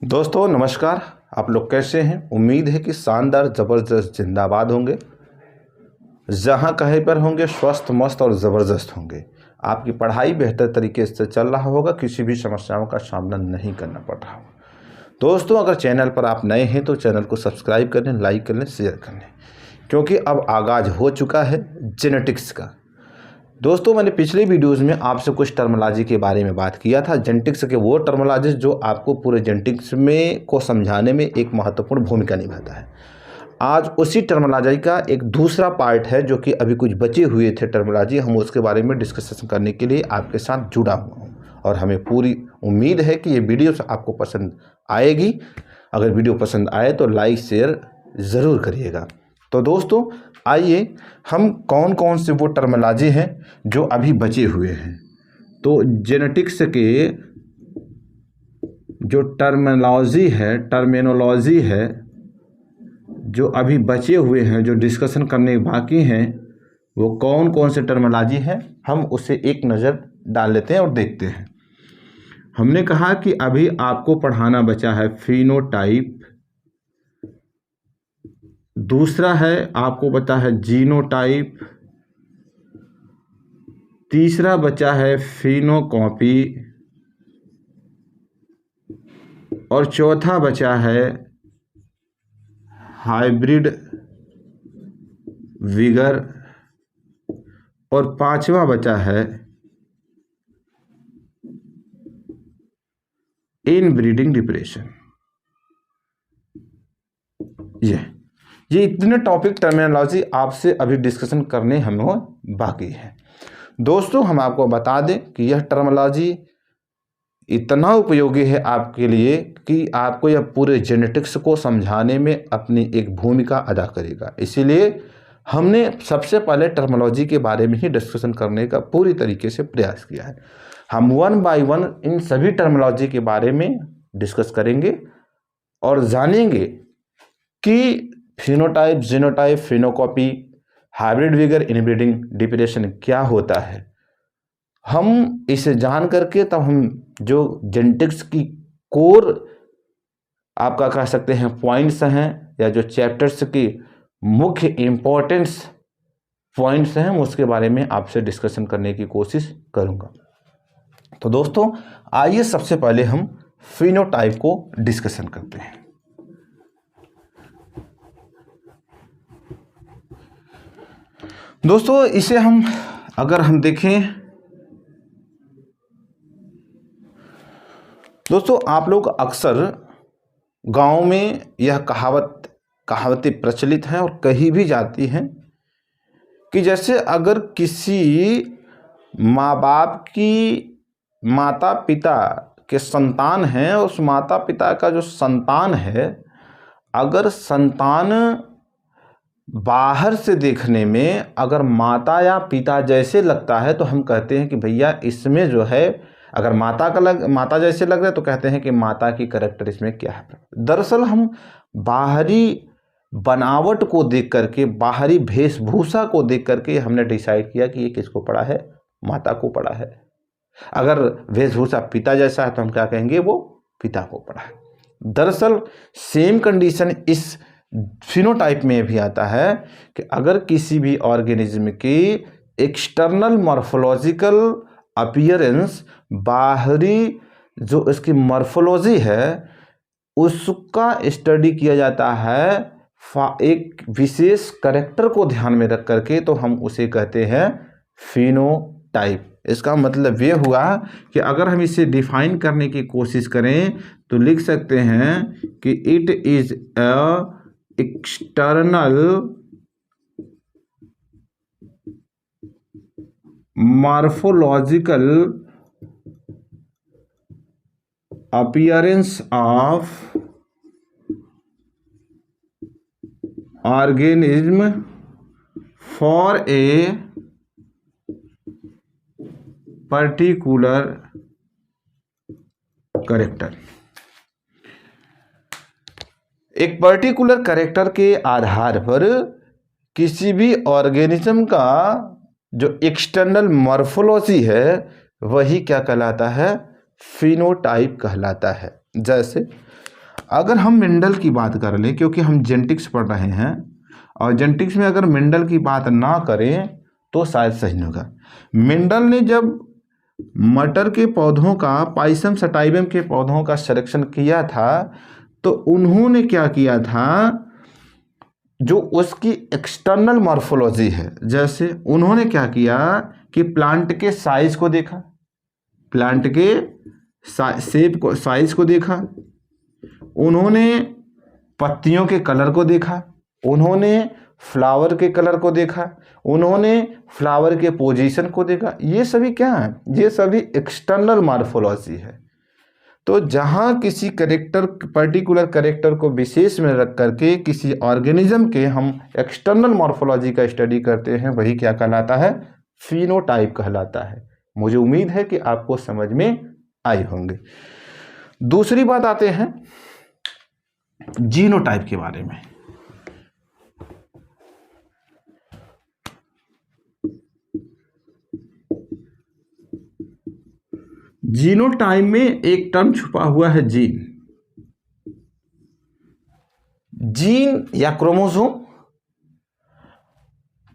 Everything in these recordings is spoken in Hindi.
दोस्तों नमस्कार। आप लोग कैसे हैं? उम्मीद है कि शानदार ज़बरदस्त जिंदाबाद होंगे। जहां कहीं पर होंगे स्वस्थ मस्त और ज़बरदस्त होंगे। आपकी पढ़ाई बेहतर तरीके से चल रहा होगा, किसी भी समस्याओं का सामना नहीं करना पड़ रहा होगा। दोस्तों अगर चैनल पर आप नए हैं तो चैनल को सब्सक्राइब कर लें, लाइक कर लें, शेयर कर लें, क्योंकि अब आगाज़ हो चुका है जेनेटिक्स का। दोस्तों मैंने पिछले वीडियोज़ में आपसे कुछ टर्मोलॉजी के बारे में बात किया था। जेनेटिक्स के वो टर्मोलॉजी जो आपको पूरे जेनेटिक्स में को समझाने में एक महत्वपूर्ण भूमिका निभाता है। आज उसी टर्मोलॉजी का एक दूसरा पार्ट है जो कि अभी कुछ बचे हुए थे टर्मोलॉजी, हम उसके बारे में डिस्कशन करने के लिए आपके साथ जुड़ा हुआ हूँ और हमें पूरी उम्मीद है कि ये वीडियो आपको पसंद आएगी। अगर वीडियो पसंद आए तो लाइक शेयर ज़रूर करिएगा। तो दोस्तों आइए हम कौन कौन से वो टर्मोलॉजी हैं जो अभी बचे हुए हैं। तो जेनेटिक्स के जो टर्मिनोलॉजी है जो अभी बचे हुए हैं, जो डिस्कशन करने बाकी हैं, वो कौन कौन से टर्मोलॉजी हैं, हम उसे एक नज़र डाल लेते हैं और देखते हैं। हमने कहा कि अभी आपको पढ़ाना बचा है फिनोटाइप, दूसरा है आपको बचा है जीनोटाइप, तीसरा बचा है फिनोकॉपी और चौथा बचा है हाइब्रिड विगर और पांचवा बचा है इनब्रीडिंग डिप्रेशन। ये इतने टॉपिक टर्मिनोलॉजी आपसे अभी डिस्कशन करने हमें बाकी है। दोस्तों हम आपको बता दें कि यह टर्मिनोलॉजी इतना उपयोगी है आपके लिए कि आपको यह पूरे जेनेटिक्स को समझाने में अपनी एक भूमिका अदा करेगा। इसीलिए हमने सबसे पहले टर्मिनोलॉजी के बारे में ही डिस्कशन करने का पूरी तरीके से प्रयास किया है। हम वन बाय वन इन सभी टर्मिनोलॉजी के बारे में डिस्कस करेंगे और जानेंगे कि phenotype, genotype, phenocopy, hybrid vigour, inbreeding depression क्या होता है। हम इसे जान करके तब हम जो जेनेटिक्स की कोर आपका कह सकते हैं पॉइंट्स हैं या जो चैप्टर्स की मुख्य इम्पोर्टेंस पॉइंट्स हैं उसके बारे में आपसे डिस्कशन करने की कोशिश करूंगा। तो दोस्तों आइए सबसे पहले हम फिनोटाइप को डिस्कशन करते हैं। दोस्तों इसे अगर हम देखें, दोस्तों आप लोग अक्सर गांव में यह कहावतें प्रचलित हैं और कही भी जाती हैं कि जैसे अगर किसी माँ बाप की माता पिता के संतान हैं, उस माता पिता का जो संतान है, अगर संतान बाहर से देखने में अगर माता या पिता जैसे लगता है तो हम कहते हैं कि भैया इसमें जो है, अगर माता जैसे लग रहा है तो कहते हैं कि माता की कैरेक्टर इसमें क्या है। दरअसल हम बाहरी बनावट को देख करके, बाहरी वेशभूषा को देख करके हमने डिसाइड किया कि ये किसको पड़ा है, माता को पड़ा है। अगर वेशभूषा पिता जैसा है तो हम क्या कहेंगे, वो पिता को पड़ा है। दरअसल सेम कंडीशन इस फिनोटाइप में भी आता है कि अगर किसी भी ऑर्गेनिज्म की एक्सटर्नल मॉर्फोलॉजिकल अपीयरेंस, बाहरी जो इसकी मॉर्फोलॉजी है उसका स्टडी किया जाता है एक विशेष कैरेक्टर को ध्यान में रख करके, तो हम उसे कहते हैं फिनोटाइप। इसका मतलब ये हुआ कि अगर हम इसे डिफाइन करने की कोशिश करें तो लिख सकते हैं कि it is a external morphological appearance of organism for a particular character. एक पर्टिकुलर कैरेक्टर के आधार पर किसी भी ऑर्गेनिज्म का जो एक्सटर्नल मॉर्फोलॉजी है वही क्या कहलाता है, फिनोटाइप कहलाता है। जैसे अगर हम मेंडल की बात कर लें, क्योंकि हम जेनेटिक्स पढ़ रहे हैं और जेनेटिक्स में अगर मेंडल की बात ना करें तो शायद सही नहीं होगा। मेंडल ने जब मटर के पौधों का, पाइसम सटाइवम के पौधों का सिलेक्शन किया था, तो उन्होंने क्या किया था, जो उसकी एक्सटर्नल मॉर्फोलॉजी है, जैसे उन्होंने क्या किया कि प्लांट के साइज को देखा, प्लांट के शेप को, साइज को देखा, उन्होंने पत्तियों के कलर को देखा, उन्होंने फ्लावर के कलर को देखा, उन्होंने फ्लावर के पोजीशन को देखा। ये सभी क्या है, ये सभी एक्सटर्नल मॉर्फोलॉजी है। तो जहाँ किसी करेक्टर, पर्टिकुलर करेक्टर को विशेष में रख करके किसी ऑर्गेनिज्म के हम एक्सटर्नल मॉर्फोलॉजी का स्टडी करते हैं, वही क्या कहलाता है, फिनोटाइप कहलाता है। मुझे उम्मीद है कि आपको समझ में आई होंगे। दूसरी बात आते हैं जीनोटाइप के बारे में। जीनोटाइप में एक टर्म छुपा हुआ है, जीन। जीन या क्रोमोसोम।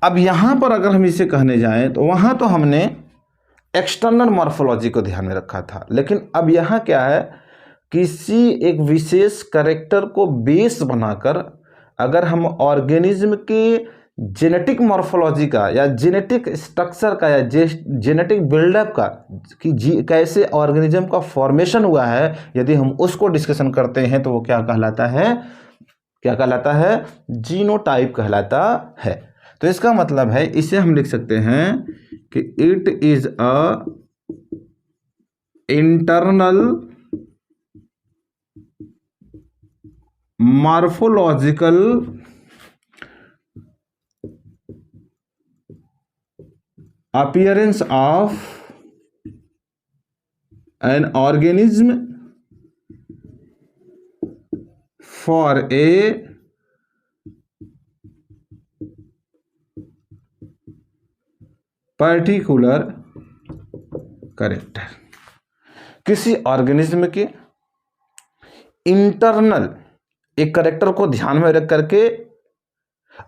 अब यहां पर अगर हम इसे कहने जाएं तो वहां तो हमने एक्सटर्नल मॉर्फोलॉजी को ध्यान में रखा था, लेकिन अब यहां क्या है, किसी एक विशेष कैरेक्टर को बेस बनाकर अगर हम ऑर्गेनिज्म के जेनेटिक मॉर्फोलॉजी का या जेनेटिक स्ट्रक्चर का या जेनेटिक बिल्डअप का कि कैसे ऑर्गेनिज्म का फॉर्मेशन हुआ है, यदि हम उसको डिस्कशन करते हैं तो वो क्या कहलाता है, क्या कहलाता है, जीनोटाइप कहलाता है। तो इसका मतलब है, इसे हम लिख सकते हैं कि it is a internal morphological appearance of an organism for a particular character। किसी ऑर्गेनिज्म के इंटरनल एक कैरेक्टर को ध्यान में रख करके,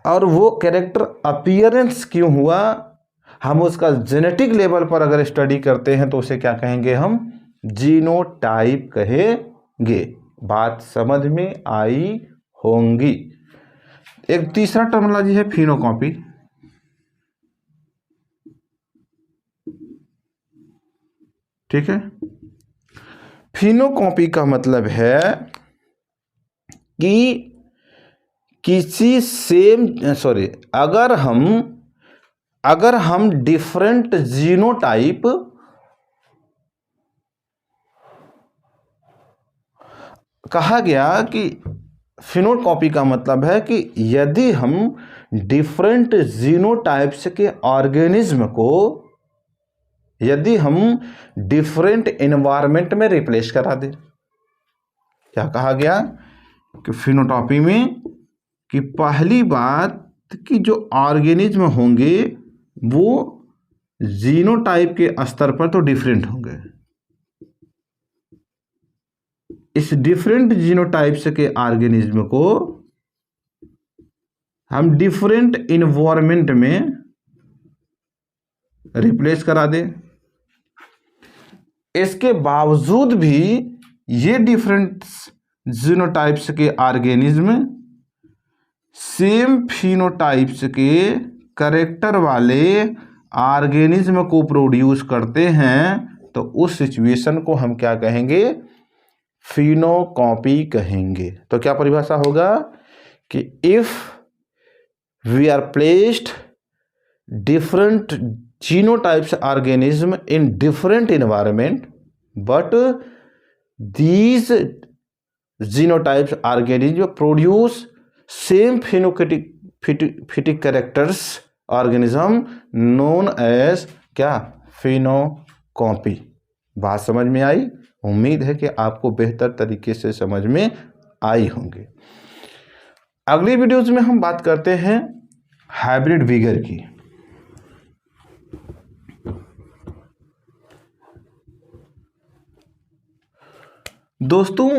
और वो कैरेक्टर अपीयरेंस क्यों हुआ, हम उसका जेनेटिक लेवल पर अगर स्टडी करते हैं तो उसे क्या कहेंगे, हम जीनोटाइप कहेंगे। बात समझ में आई होंगी। एक तीसरा टर्मिनोलॉजी है फिनोकॉपी। ठीक है, फिनोकॉपी का मतलब है कि किसी सेम अगर हम डिफरेंट जीनोटाइप कहा गया कि फिनोकॉपी का मतलब है कि यदि हम डिफरेंट जीनोटाइप्स के ऑर्गेनिज्म को यदि हम डिफरेंट एनवायरनमेंट में रिप्लेस करा दें। क्या कहा गया कि फिनोटॉपी में कि पहली बात कि जो ऑर्गेनिज्म होंगे वो जीनोटाइप के स्तर पर तो डिफरेंट होंगे। इस डिफरेंट जीनोटाइप्स के ऑर्गेनिज्म को हम डिफरेंट इन्वायरमेंट में रिप्लेस करा दें। इसके बावजूद भी ये डिफरेंट जीनोटाइप्स के ऑर्गेनिज्म सेम फिनोटाइप्स के कैरेक्टर वाले ऑर्गेनिज्म को प्रोड्यूस करते हैं, तो उस सिचुएशन को हम क्या कहेंगे, फिनोकॉपी कहेंगे। तो क्या परिभाषा होगा कि if we are placed different genotypes organism in different environment, but these genotypes organism produce same phenotypic characters organism known as क्या, फिनोकॉपी। बात समझ में आई? उम्मीद है कि आपको बेहतर तरीके से समझ में आई होंगी। अगली वीडियोज में हम बात करते हैं हाइब्रिड विगर की। दोस्तों,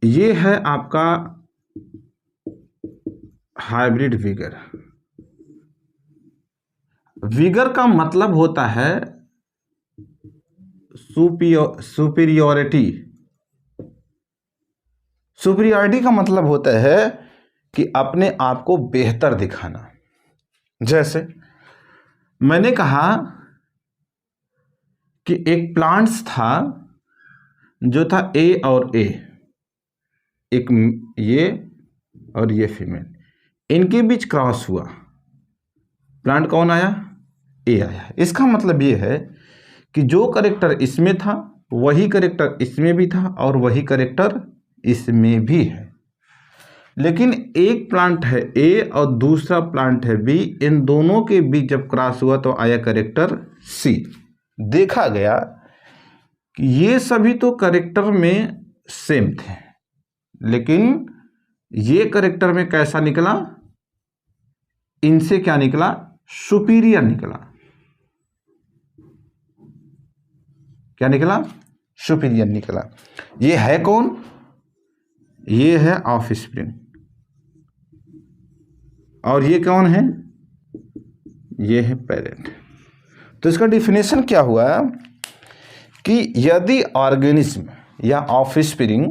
ये है आपका हाइब्रिड विगर। विगर का मतलब होता है सुपीरियोरिटी। सुपीरियोरिटी का मतलब होता है कि अपने आप को बेहतर दिखाना। जैसे मैंने कहा कि एक प्लांट्स था जो था ए और ए, एक ये और ये फीमेल, इनके बीच क्रॉस हुआ, प्लांट कौन आया? ए आया। इसका मतलब ये है कि जो करेक्टर इसमें था वही करेक्टर इसमें भी था और वही करेक्टर इसमें भी है। लेकिन एक प्लांट है ए और दूसरा प्लांट है बी, इन दोनों के बीच जब क्रॉस हुआ तो आया करेक्टर सी। देखा गया कि ये सभी तो करेक्टर में सेम थे, लेकिन ये करेक्टर में कैसा निकला? इनसे क्या निकला? सुपीरियर निकला। क्या निकला? सुपीरियर निकला। ये है कौन? ये है ऑफस्प्रिंग। और ये कौन है? ये है पेरेंट। तो इसका डिफिनेशन क्या हुआ कि यदि ऑर्गेनिज्म या ऑफस्प्रिंग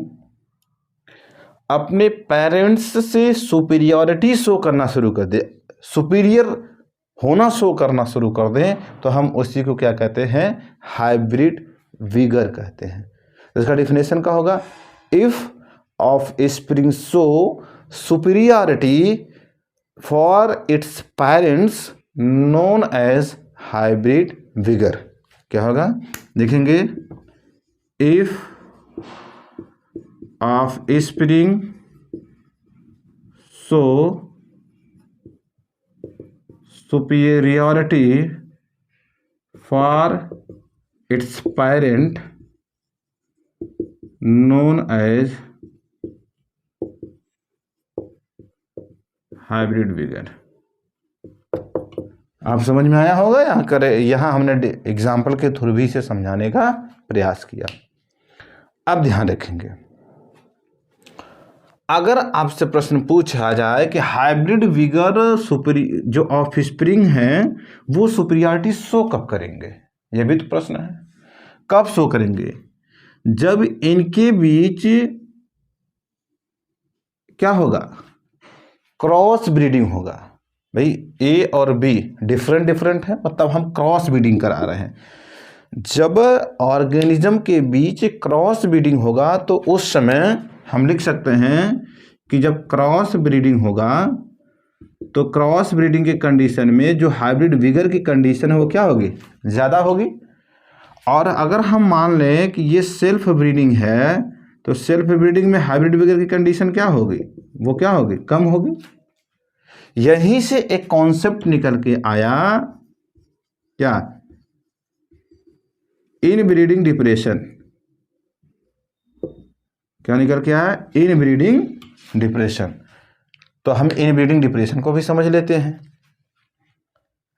अपने पेरेंट्स से सुपीरियरिटी शो करना शुरू कर दे, सुपीरियर होना शो करना शुरू कर दें, तो हम उसी को क्या कहते हैं? हाइब्रिड विगर कहते हैं। इसका डिफिनेशन क्या होगा? If offspring show superiority for its parents known as hybrid vigour. क्या होगा? देखेंगे, if offspring show superiority for its parent known as hybrid vigor। आप समझ में आया होगा? यहाँ हमने एग्जाम्पल के थ्रू भी इसे समझाने का प्रयास किया। अब ध्यान रखेंगे, अगर आपसे प्रश्न पूछा जाए कि हाइब्रिड विगर जो ऑफस्प्रिंग हैं वो सुपीरियरिटी शो कब करेंगे, यह भी तो प्रश्न है। कब शो करेंगे? जब इनके बीच क्या होगा? क्रॉस ब्रीडिंग होगा। भाई ए और बी डिफरेंट है, मतलब हम क्रॉस ब्रीडिंग करा रहे हैं। जब ऑर्गेनिज्म के बीच क्रॉस ब्रीडिंग होगा तो उस समय हम लिख सकते हैं कि जब क्रॉस ब्रीडिंग होगा तो क्रॉस ब्रीडिंग के कंडीशन में जो हाइब्रिड विगर की कंडीशन है वो क्या होगी? ज़्यादा होगी। और अगर हम मान लें कि ये सेल्फ ब्रीडिंग है तो सेल्फ ब्रीडिंग में हाइब्रिड विगर की कंडीशन क्या होगी? वो क्या होगी? कम होगी। यहीं से एक कॉन्सेप्ट निकल के आया, क्या? इन ब्रीडिंग डिप्रेशन। क्या निकल के आया? इन ब्रीडिंग डिप्रेशन। तो हम इन ब्रीडिंग डिप्रेशन को भी समझ लेते हैं।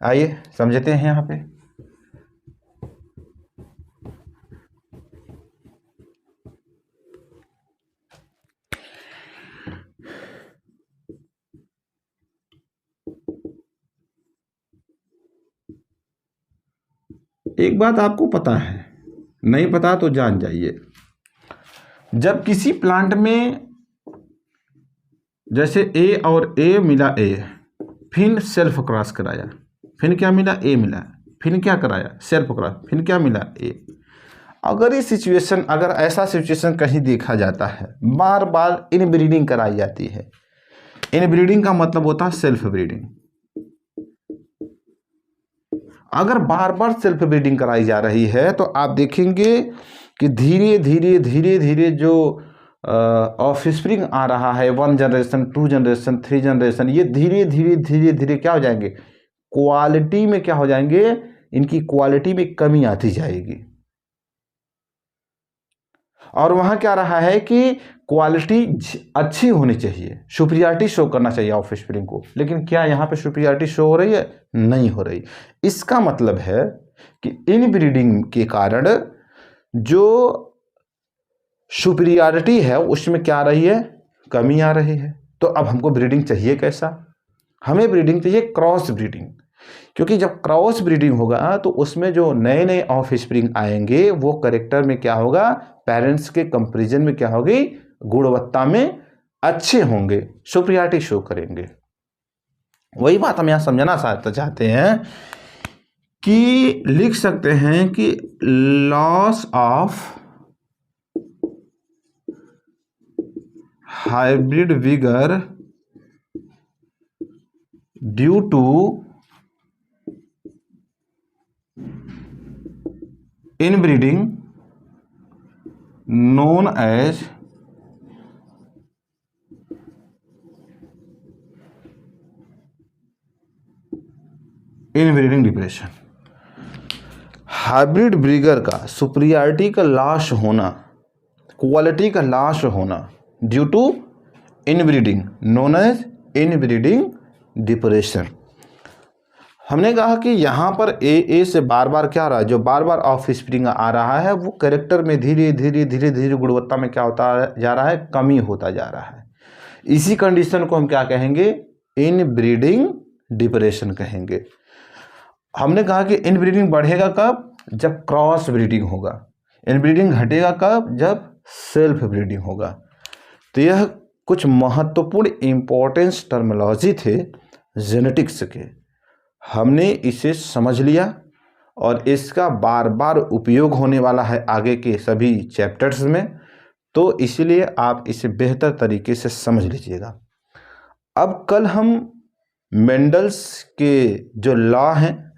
आइए समझते हैं। यहाँ पे एक बात आपको पता है, नहीं पता तो जान जाइए। जब किसी प्लांट में जैसे ए और ए मिला, ए फिर सेल्फ क्रॉस कराया, फिर क्या मिला? ए मिला, फिर क्या कराया? सेल्फ क्रॉस, फिर क्या मिला? ए। अगर ये सिचुएशन, अगर ऐसा सिचुएशन कहीं देखा जाता है, बार बार इन ब्रीडिंग कराई जाती है। इन ब्रीडिंग का मतलब होता है सेल्फ ब्रीडिंग। अगर बार बार सेल्फ ब्रीडिंग कराई जा रही है तो आप देखेंगे कि धीरे धीरे जो ऑफस्प्रिंग आ रहा है, 1 जनरेशन, 2 जनरेशन, 3 जनरेशन, ये धीरे धीरे क्या हो जाएंगे? क्वालिटी में क्या हो जाएंगे? इनकी क्वालिटी में कमी आती जाएगी। और वहां क्या रहा है कि क्वालिटी अच्छी होनी चाहिए, सुपीरियरिटी शो करना चाहिए ऑफस्प्रिंग को। लेकिन क्या यहाँ पे सुपीरियरिटी शो हो रही है? नहीं हो रही। इसका मतलब है कि इन ब्रीडिंग के कारण जो सुपीरियरिटी है उसमें क्या आ रही है, कमी आ रही है। तो अब हमको ब्रीडिंग चाहिए कैसा, हमें ब्रीडिंग चाहिए क्रॉस ब्रीडिंग, क्योंकि जब क्रॉस ब्रीडिंग होगा तो उसमें जो नए नए ऑफ स्प्रिंग आएंगे वो करेक्टर में क्या होगा, पेरेंट्स के कंपैरिजन में क्या होगी, गुणवत्ता में अच्छे होंगे, सुपीरियरिटी शो करेंगे। वही बात हम यहाँ समझना चाहते हैं कि लिख सकते हैं कि loss of hybrid vigour due to inbreeding known as inbreeding depression. Hybrid vigour का सुपीरियरिटी का लॉस होना, क्वालिटी का लॉस होना due to inbreeding known as inbreeding depression. हमने कहा कि यहाँ पर ए से बार बार क्या आ रहा है, जो बार बार ऑफ स्प्रिंग आ रहा है वो कैरेक्टर में धीरे धीरे गुणवत्ता में क्या होता जा रहा है, कमी होता जा रहा है। इसी कंडीशन को हम क्या कहेंगे, इनब्रीडिंग डिप्रेशन कहेंगे। हमने कहा कि इनब्रीडिंग बढ़ेगा कब, जब क्रॉस ब्रीडिंग होगा। इनब्रीडिंग घटेगा कब, जब सेल्फ ब्रीडिंग होगा। तो यह कुछ महत्वपूर्ण इंपॉर्टेंस टर्मिनोलॉजी थे जेनेटिक्स के, हमने इसे समझ लिया और इसका बार बार उपयोग होने वाला है आगे के सभी चैप्टर्स में, तो इसलिए आप इसे बेहतर तरीके से समझ लीजिएगा। अब कल हम मेंडल्स के जो लॉ हैं,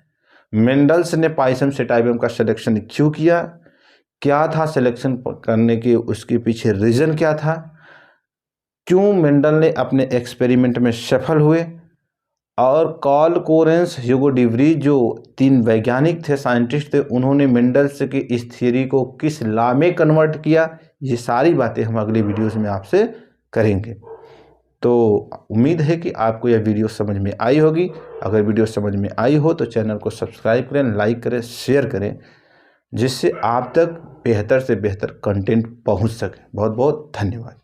मेंडल्स ने पाइसम सेटाइवम का सिलेक्शन क्यों किया, क्या था सिलेक्शन करने के उसके पीछे रीज़न क्या था, क्यों मेंडल ने अपने एक्सपेरिमेंट में सफल हुए, और कार्ल कोरेंस, ह्यूगो डिवरी जो 3 वैज्ञानिक थे, साइंटिस्ट थे, उन्होंने मेंडल्स की इस थ्योरी को किस लॉ में कन्वर्ट किया, ये सारी बातें हम अगले वीडियोस में आपसे करेंगे। तो उम्मीद है कि आपको यह वीडियो समझ में आई होगी। अगर वीडियो समझ में आई हो तो चैनल को सब्सक्राइब करें, लाइक करें, शेयर करें, जिससे आप तक बेहतर से बेहतर कंटेंट पहुंच सके। बहुत बहुत धन्यवाद।